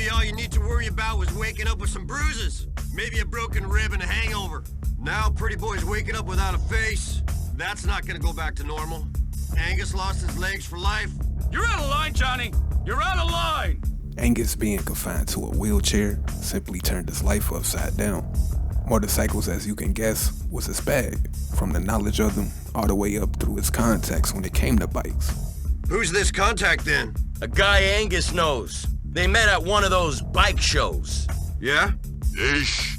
Maybe all you need to worry about was waking up with some bruises. Maybe a broken rib and a hangover. Now Pretty Boy's waking up without a face. That's not gonna go back to normal. Angus lost his legs for life. You're out of line, Johnny! You're out of line! Angus being confined to a wheelchair simply turned his life upside down. Motorcycles, as you can guess, was his bag, from the knowledge of them all the way up through his contacts when it came to bikes. Who's this contact then? A guy Angus knows. They met at one of those bike shows. Yeah? Ish.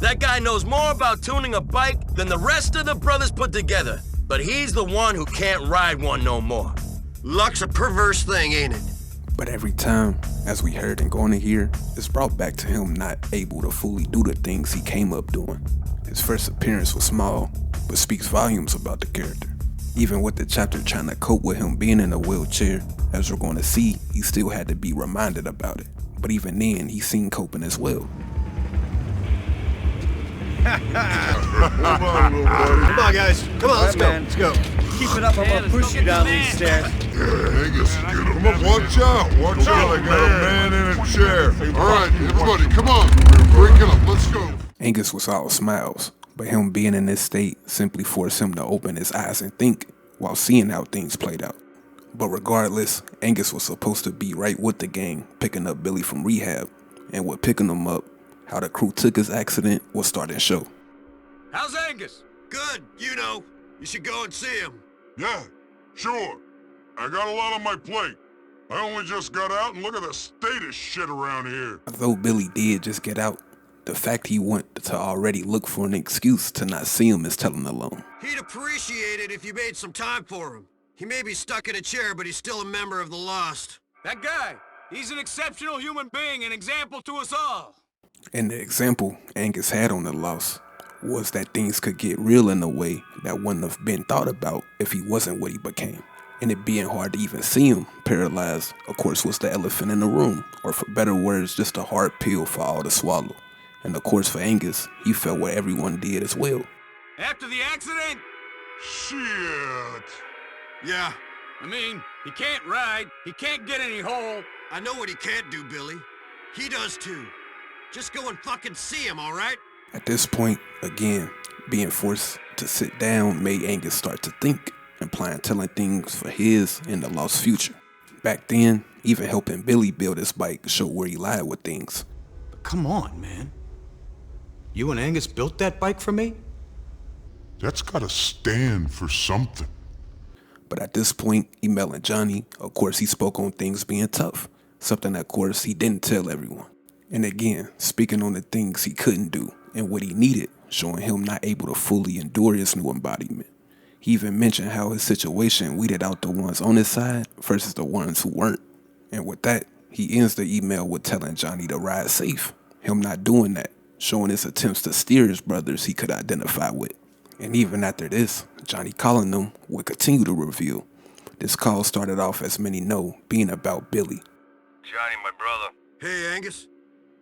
That guy knows more about tuning a bike than the rest of the brothers put together. But he's the one who can't ride one no more. Luck's a perverse thing, ain't it? But every time, as we heard and going to hear, it's brought back to him not able to fully do the things he came up doing. His first appearance was small, but speaks volumes about the character. Even with the chapter trying to cope with him being in a wheelchair, as we're going to see, he still had to be reminded about it. But even then, he seen coping as well. Come on, little buddy. Come on, guys. Come on, let's go. Man. Let's go. Keep it up, I'm gonna push you down these stairs. Yeah, Angus, come on, watch out. Watch out, I got a man in a chair. All right, everybody, come on. Break it up, let's go. Angus was all smiles, but him being in this state simply forced him to open his eyes and think while seeing how things played out. But regardless, Angus was supposed to be right with the gang, picking up Billy from rehab, and with picking him up, how the crew took his accident was starting to show. How's Angus? Good, you know. You should go and see him. Yeah, sure. I got a lot on my plate. I only just got out and look at the state of shit around here. Although Billy did just get out, the fact he went to already look for an excuse to not see him is telling alone. He'd appreciate it if you made some time for him. He may be stuck in a chair, but he's still a member of the Lost. That guy, he's an exceptional human being, an example to us all. And the example Angus had on the Lost was that things could get real in a way that wouldn't have been thought about if he wasn't what he became. And it being hard to even see him paralyzed, of course, was the elephant in the room, or for better words, just a hard pill for all to swallow. And of course for Angus, he felt what everyone did as well. After the accident? Shit. Yeah, I mean, he can't ride, he can't get any hole. I know what he can't do, Billy. He does too. Just go and fucking see him, all right? At this point, again, being forced to sit down made Angus start to think, implying telling things for his and the Lost future. Back then, even helping Billy build his bike showed where he lied with things. Come on, man. You and Angus built that bike for me? That's gotta stand for something. But at this point, emailing Johnny, of course he spoke on things being tough, something that of course he didn't tell everyone. And again, speaking on the things he couldn't do and what he needed, showing him not able to fully endure his new embodiment. He even mentioned how his situation weeded out the ones on his side versus the ones who weren't. And with that, he ends the email with telling Johnny to ride safe, him not doing that, showing his attempts to steer his brothers he could identify with. And even after this, Johnny calling them would continue to reveal. This call started off, as many know, being about Billy. Johnny, my brother. Hey, Angus.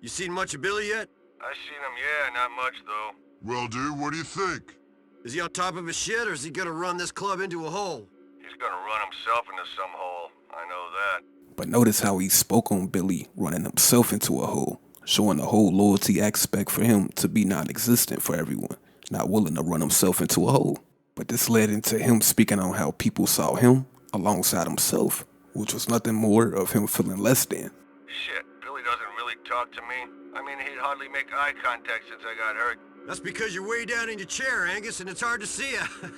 You seen much of Billy yet? I seen him, yeah, not much, though. Well, dude, what do you think? Is he on top of his shit, or is he gonna run this club into a hole? He's gonna run himself into some hole. I know that. But notice how he spoke on Billy running himself into a hole, showing the whole loyalty aspect for him to be non-existent for everyone, not willing to run himself into a hole. But this led into him speaking on how people saw him alongside himself, which was nothing more of him feeling less than. Shit, Billy doesn't really talk to me. I mean, he'd hardly make eye contact since I got hurt. That's because you're way down in your chair, Angus, and it's hard to see ya. Ha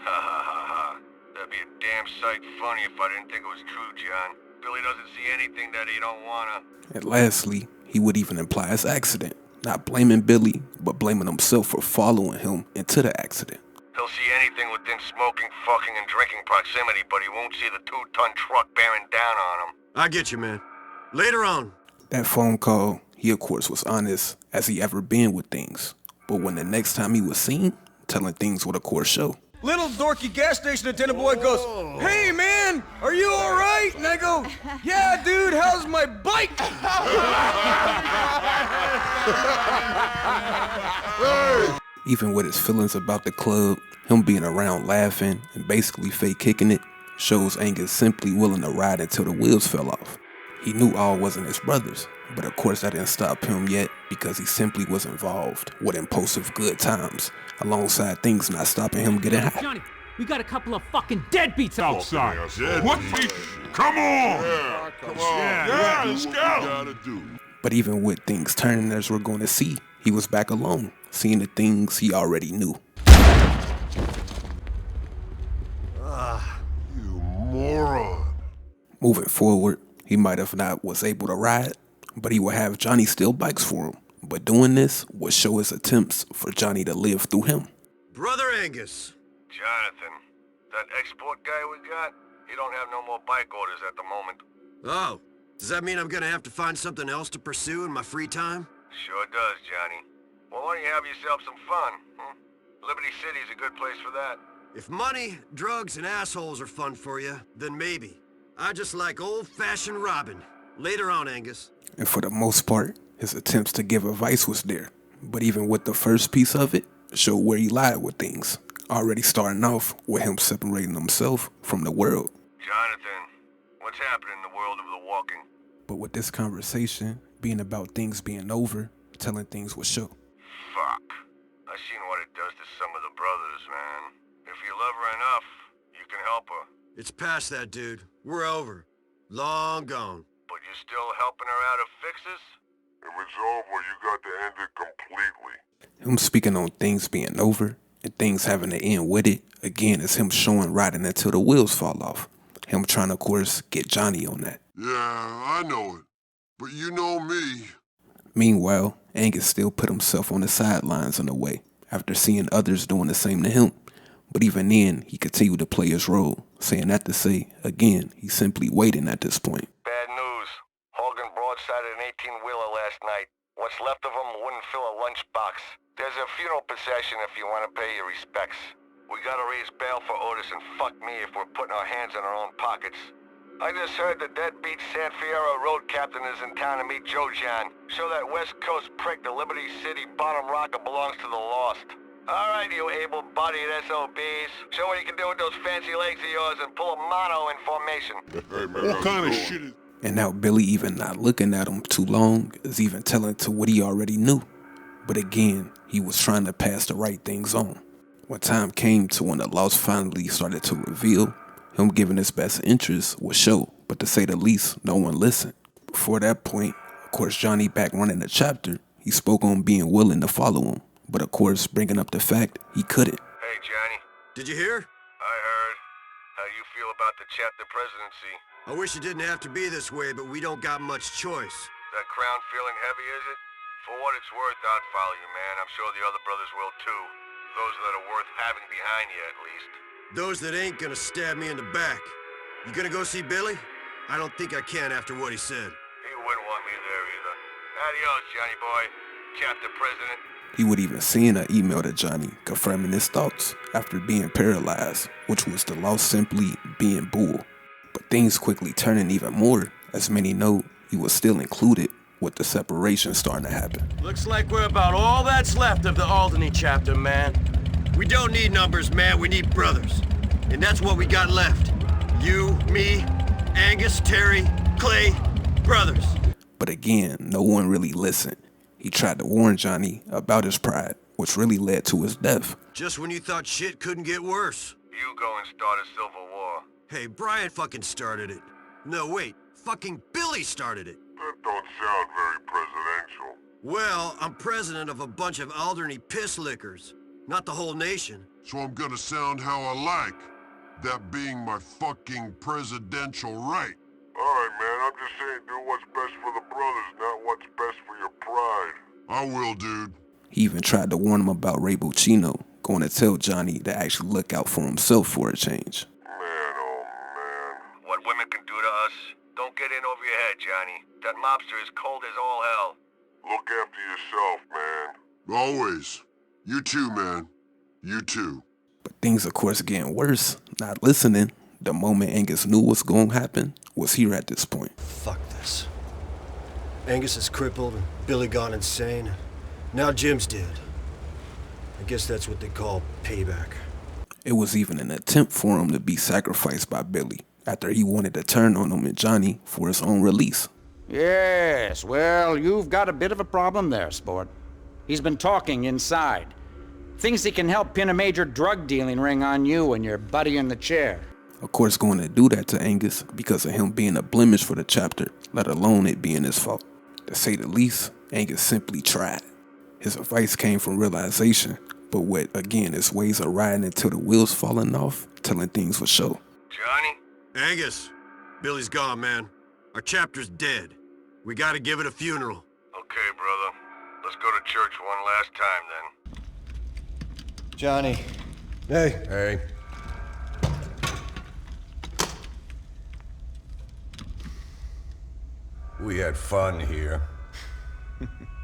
ha ha ha. That'd be a damn sight funny if I didn't think it was true, John. Billy doesn't see anything that he don't wanna. And lastly, he would even imply his accident, not blaming Billy, but blaming himself for following him into the accident. He'll see anything within smoking, fucking, and drinking proximity, but he won't see the 2-ton truck bearing down on him. I get you, man. Later on. That phone call, he of course was honest as he ever been with things. But when the next time he was seen, telling things would of course show. Little dorky gas station attendant boy goes, "Hey man, are you alright?" And I go, "Yeah dude, how's my bike?" Even with his feelings about the club, him being around laughing and basically fake kicking it, shows Angus simply willing to ride until the wheels fell off. He knew all wasn't his brothers, but of course that didn't stop him yet because he simply was involved with impulsive good times, alongside things not stopping him getting high. Johnny, we got a couple of fucking deadbeats outside. What? Come on! Yeah, come on. Yeah, let's go. Gotta do. But even with things turning as we're going to see, he was back alone, seeing the things he already knew. You moron. Moving forward, he might have not was able to ride, but he would have Johnny steal bikes for him. But doing this would show his attempts for Johnny to live through him. Brother Angus. Jonathan, that export guy we got, he don't have no more bike orders at the moment. Oh, does that mean I'm gonna have to find something else to pursue in my free time? Sure does, Johnny. Well, why don't you have yourself some fun? Liberty City's a good place for that. If money, drugs, and assholes are fun for you, then maybe. I just like old-fashioned robbing. Later on, Angus. And for the most part, his attempts to give advice was there. But even with the first piece of it, showed where he lied with things. Already starting off with him separating himself from the world. Jonathan, what's happening in the world of the walking? But with this conversation being about things being over, telling things will show. Fuck. I seen what it does to some of the brothers, man. If you love her enough, you can help her. It's past that, dude. We're over. Long gone. But you're still helping her out of fixes? If it's over, you got to end it completely. Him speaking on things being over and things having to end with it, again, is him showing riding until the wheels fall off. Him trying to, of course, get Johnny on that. Yeah, I know it. But you know me. Meanwhile, Angus still put himself on the sidelines in a way, after seeing others doing the same to him. But even then, he continued to play his role, saying that to say, again, he's simply waiting at this point. Bad news. Hogan broadsided an 18-wheeler last night. What's left of him wouldn't fill a lunchbox. There's a funeral procession if you want to pay your respects. We gotta raise bail for Otis, and fuck me if we're putting our hands in our own pockets. I just heard the deadbeat San Fierro road captain is in town to meet Joe John. Show that West Coast prick the Liberty City bottom rocker belongs to the lost. All right, you able-bodied SOBs. Show what you can do with those fancy legs of yours and pull a mono in formation. Hey, man, what kind of shit is... And now Billy, even not looking at him too long, is even telling to what he already knew. But again, he was trying to pass the right things on. When time came to when the loss finally started to reveal, him giving his best interest would show, but to say the least, no one listened. Before that point, of course, Johnny back running the chapter, he spoke on being willing to follow him, but of course, bringing up the fact he couldn't. Hey, Johnny. Did you hear? I heard. How you feel about the chapter presidency? I wish it didn't have to be this way, but we don't got much choice. That crown feeling heavy, is it? For what it's worth, I'd follow you, man. I'm sure the other brothers will, too. Those that are worth having behind you, at least. Those that ain't gonna stab me in the back. You gonna go see Billy? I don't think I can after what he said. He wouldn't want me there either. Adios, Johnny boy. Chapter president. He would even send an email to Johnny confirming his thoughts after being paralyzed, which was the loss simply being bull. But things quickly turning even more, as many know he was still included with the separation starting to happen. Looks like we're about all that's left of the Alderney chapter, man. We don't need numbers, man. We need brothers. And that's what we got left. You, me, Angus, Terry, Clay, brothers. But again, no one really listened. He tried to warn Johnny about his pride, which really led to his death. Just when you thought shit couldn't get worse. You go and start a civil war. Hey, Brian fucking started it. No, wait. Fucking Billy started it. That don't sound very presidential. Well, I'm president of a bunch of Alderney piss lickers. Not the whole nation. So I'm gonna sound how I like. That being my fucking presidential right. Alright, man, I'm just saying do what's best for the brothers, not what's best for your pride. I will, dude. He even tried to warn him about Ray Buccino, going to tell Johnny to actually look out for himself for a change. Man, oh man. What women can do to us, don't get in over your head, Johnny. That mobster is cold as all hell. Look after yourself, man. Always. You too, man. You too. But things, of course, getting worse. Not listening. The moment Angus knew what's going to happen was here at this point. Fuck this. Angus is crippled and Billy gone insane. Now Jim's dead. I guess that's what they call payback. It was even an attempt for him to be sacrificed by Billy after he wanted to turn on him and Johnny for his own release. Yes, well, you've got a bit of a problem there, sport. He's been talking inside. Thinks he can help pin a major drug dealing ring on you and your buddy in the chair. Of course, going to do that to Angus because of him being a blemish for the chapter, let alone it being his fault. To say the least, Angus simply tried. His advice came from realization, but with, again, his ways of riding until the wheels falling off, telling things for show. Johnny? Angus, Billy's gone, man. Our chapter's dead. We gotta give it a funeral. Okay, brother. Let's go to church one last time, then. Johnny. Hey. Hey. We had fun here.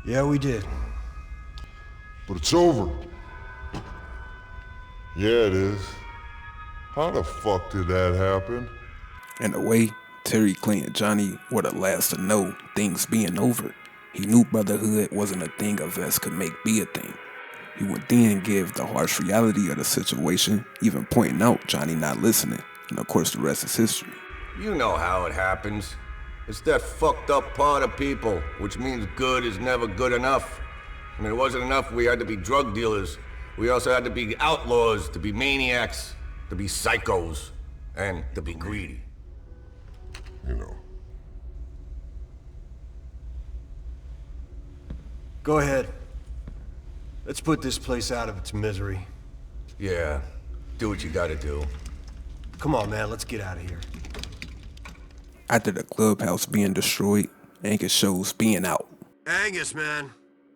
Yeah, we did. But it's over. Yeah, it is. How the fuck did that happen? In a way, Terry, Clay, and Johnny were the last to know things being over. He knew brotherhood wasn't a thing a vest could make be a thing. He would then give the harsh reality of the situation, even pointing out Johnny not listening, and of course the rest is history. You know how it happens. It's that fucked up part of people, which means good is never good enough. And it wasn't enough we had to be drug dealers. We also had to be outlaws, to be maniacs, to be psychos, and to be greedy. You know. Go ahead. Let's put this place out of its misery. Yeah, do what you gotta do. Come on, man, let's get out of here. After the clubhouse being destroyed, Angus shows being out. Angus, man.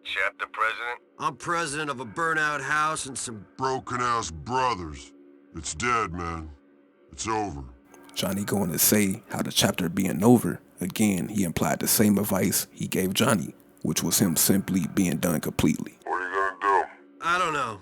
Chapter president? I'm president of a burnout house and some... Broken-ass brothers. It's dead, man. It's over. Johnny going to say how the chapter being over, again, he implied the same advice he gave Johnny, which was him simply being done completely. What are you gonna do? I don't know.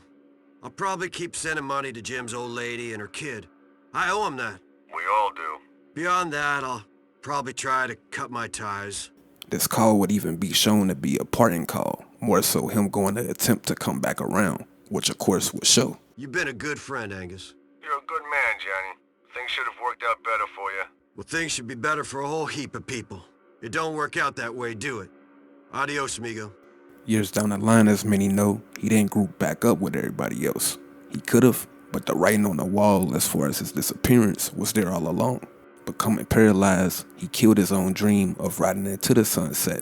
I'll probably keep sending money to Jim's old lady and her kid. I owe him that. We all do. Beyond that, I'll probably try to cut my ties. This call would even be shown to be a parting call, more so him going to attempt to come back around, which of course would show. You've been a good friend, Angus. You're a good man, Johnny. Things should have worked out better for you. Well, things should be better for a whole heap of people. It don't work out that way, do it? Adios, amigo. Years down the line, as many know, he didn't group back up with everybody else. He could have, but the writing on the wall as far as his disappearance was there all along. Becoming paralyzed, he killed his own dream of riding into the sunset.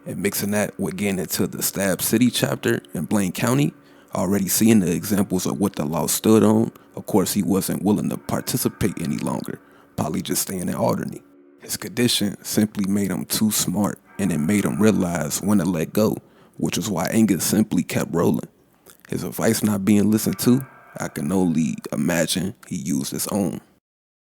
And mixing that with getting into the Stab City chapter in Blaine County, already seeing the examples of what the law stood on, of course he wasn't willing to participate any longer, probably just staying in Alderney. His condition simply made him too smart, and it made him realize when to let go, which was why Angus simply kept rolling. His advice not being listened to, I can only imagine he used his own.